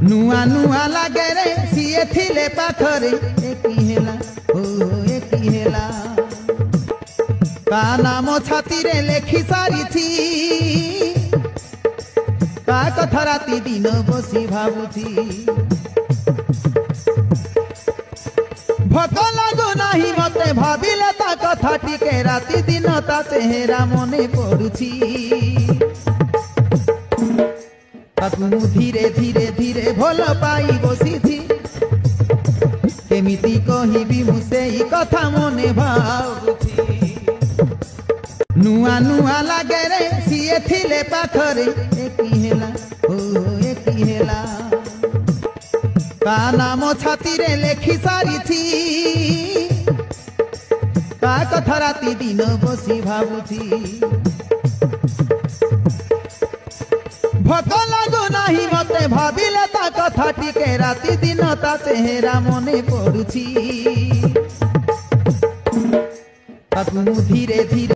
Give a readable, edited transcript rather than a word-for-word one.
नुआ नुआ लागे रे सीए थिले पाखरे एकी हेला ओ एकी हेला का नाम छाती रे लेखि सारी थी का कथा राति दिन बसी भाबुथी भोक लागो नाही मते भाबिले ता कथा टिके राति दिन ता चेहरा मने पड़ुची ताकू धीरे धीरे धीरे भल पाई बसी थी केमिति कहिबी मु सेई कथा मने भाबुथी नुआ नुआ लागे रे सीए थिले पाखरे एकी हेला ओ एकी हेला का नाम छाती रे लेखि सारी थी का कथा राति दिन बसी भाबुथी भोक लागो नाही मते भाबिले ता कथा टिके राति दिन ता चेहरा मने पड़ुची ताकू धीरे धीरे